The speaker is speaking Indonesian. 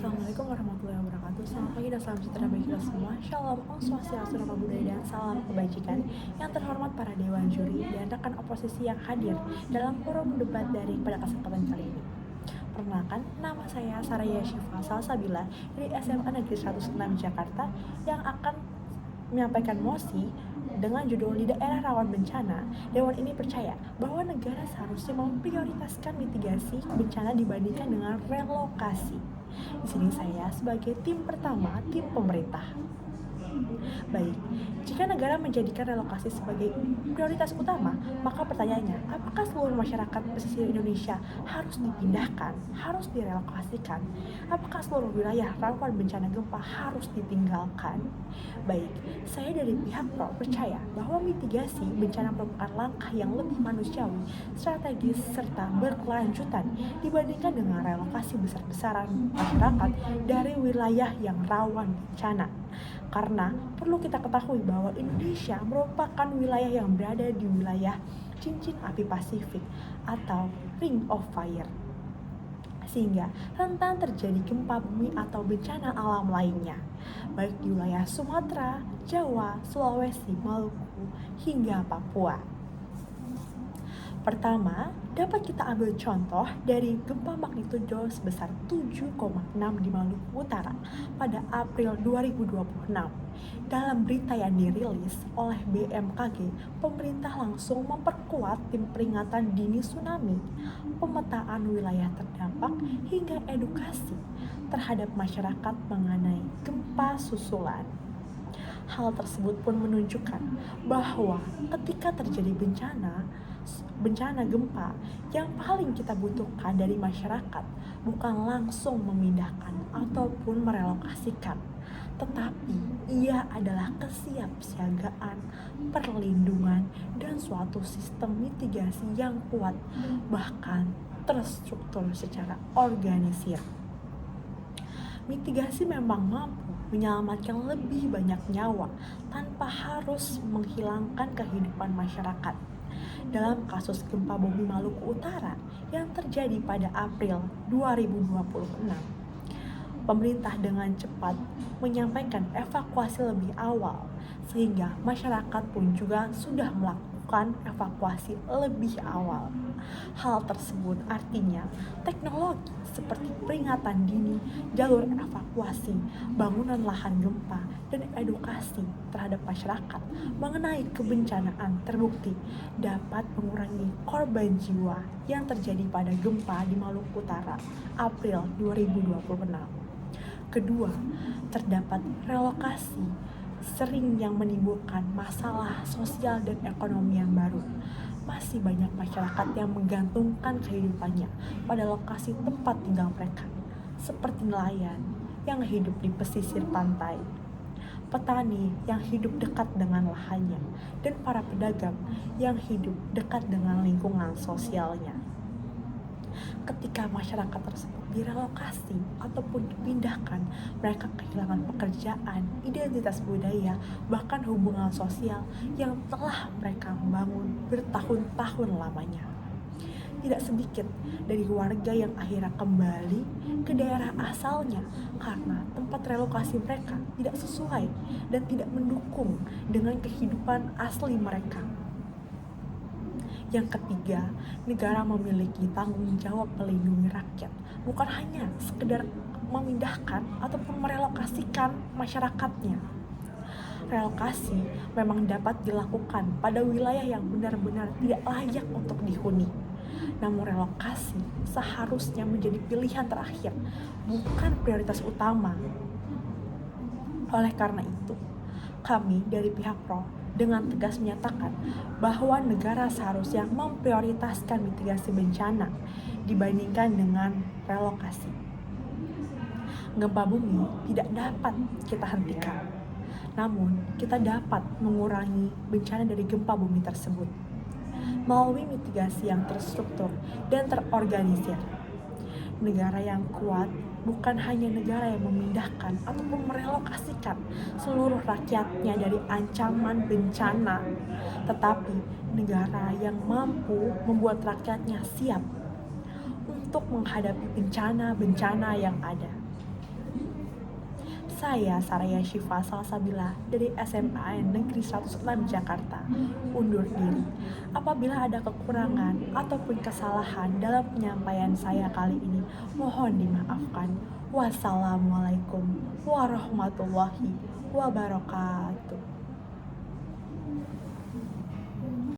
Assalamualaikum warahmatullahi wabarakatuh. Selamat pagi dan salam sejahtera bagi kita semua. Shalom, Om Swastiastu, Namo Buddhaya, dan salam kebajikan. Yang terhormat para dewan juri dan rekan oposisi yang hadir dalam forum debat daring pada kesempatan kali ini. Perkenalkan, nama saya Saraya Syifa Salsabila dari SMA Negeri 106 Jakarta yang akan menyampaikan mosi dengan judul "Di Daerah Rawan Bencana, Dewan ini percaya bahwa negara seharusnya memprioritaskan mitigasi bencana dibandingkan dengan relokasi." Di sini saya sebagai tim pertama, tim pemerintah. Baik, jika negara menjadikan relokasi sebagai prioritas utama, maka pertanyaannya, apakah seluruh masyarakat pesisir Indonesia harus dipindahkan, harus direlokasikan? Apakah seluruh wilayah rawan bencana gempa harus ditinggalkan? Baik, saya dari pihak PRO percaya bahwa mitigasi bencana merupakan langkah yang lebih manusiawi, strategis, serta berkelanjutan dibandingkan dengan relokasi besar-besaran masyarakat dari wilayah yang rawan bencana. Karena perlu kita ketahui bahwa Indonesia merupakan wilayah yang berada di wilayah cincin api Pasifik atau Ring of Fire, sehingga rentan terjadi gempa bumi atau bencana alam lainnya, baik di wilayah Sumatera, Jawa, Sulawesi, Maluku, hingga Papua. Pertama, dapat kita ambil contoh dari gempa magnitudo sebesar 7,6 di Maluku Utara pada April 2026. Dalam berita yang dirilis oleh BMKG, pemerintah langsung memperkuat tim peringatan dini tsunami, pemetaan wilayah terdampak, hingga edukasi terhadap masyarakat mengenai gempa susulan. Hal tersebut pun menunjukkan bahwa ketika terjadi bencana gempa, yang paling kita butuhkan dari masyarakat bukan langsung memindahkan ataupun merelokasikan, tetapi ia adalah kesiapsiagaan, perlindungan, dan suatu sistem mitigasi yang kuat, bahkan terstruktur secara organisir. Mitigasi memang mampu menyelamatkan lebih banyak nyawa tanpa harus menghilangkan kehidupan masyarakat. Dalam kasus gempa bumi Maluku Utara yang terjadi pada April 2026, pemerintah dengan cepat menyampaikan evakuasi lebih awal, sehingga masyarakat pun juga sudah melakukan evakuasi lebih awal. Hal tersebut artinya teknologi seperti peringatan dini, jalur evakuasi, bangunan lahan gempa, dan edukasi terhadap masyarakat mengenai kebencanaan terbukti dapat mengurangi korban jiwa yang terjadi pada gempa di Maluku Utara April 2026. Kedua, terdapat relokasi sering yang menimbulkan masalah sosial dan ekonomi yang baru. Masih banyak masyarakat yang menggantungkan kehidupannya pada lokasi tempat tinggal mereka, seperti nelayan yang hidup di pesisir pantai, petani yang hidup dekat dengan lahannya, dan para pedagang yang hidup dekat dengan lingkungan sosialnya. Ketika masyarakat tersebut direlokasi ataupun dipindahkan, mereka kehilangan pekerjaan, identitas budaya, bahkan hubungan sosial yang telah mereka bangun bertahun-tahun lamanya. Tidak sedikit dari warga yang akhirnya kembali ke daerah asalnya karena tempat relokasi mereka tidak sesuai dan tidak mendukung dengan kehidupan asli mereka. Yang ketiga, negara memiliki tanggung jawab melindungi rakyat, bukan hanya sekedar memindahkan ataupun merelokasikan masyarakatnya. Relokasi memang dapat dilakukan pada wilayah yang benar-benar tidak layak untuk dihuni. Namun relokasi seharusnya menjadi pilihan terakhir, bukan prioritas utama. Oleh karena itu, kami dari pihak PRO dengan tegas menyatakan bahwa negara seharusnya memprioritaskan mitigasi bencana dibandingkan dengan relokasi. Gempa bumi tidak dapat kita hentikan, namun kita dapat mengurangi bencana dari gempa bumi tersebut melalui mitigasi yang terstruktur dan terorganisir. Negara yang kuat bukan hanya negara yang memindahkan ataupun merelokasikan seluruh rakyatnya dari ancaman bencana, tetapi negara yang mampu membuat rakyatnya siap untuk menghadapi bencana-bencana yang ada. Saya Saraya Syifa Salsabila dari SMA Negeri 106 Jakarta undur diri. Apabila ada kekurangan ataupun kesalahan dalam penyampaian saya kali ini, mohon dimaafkan. Wassalamualaikum warahmatullahi wabarakatuh.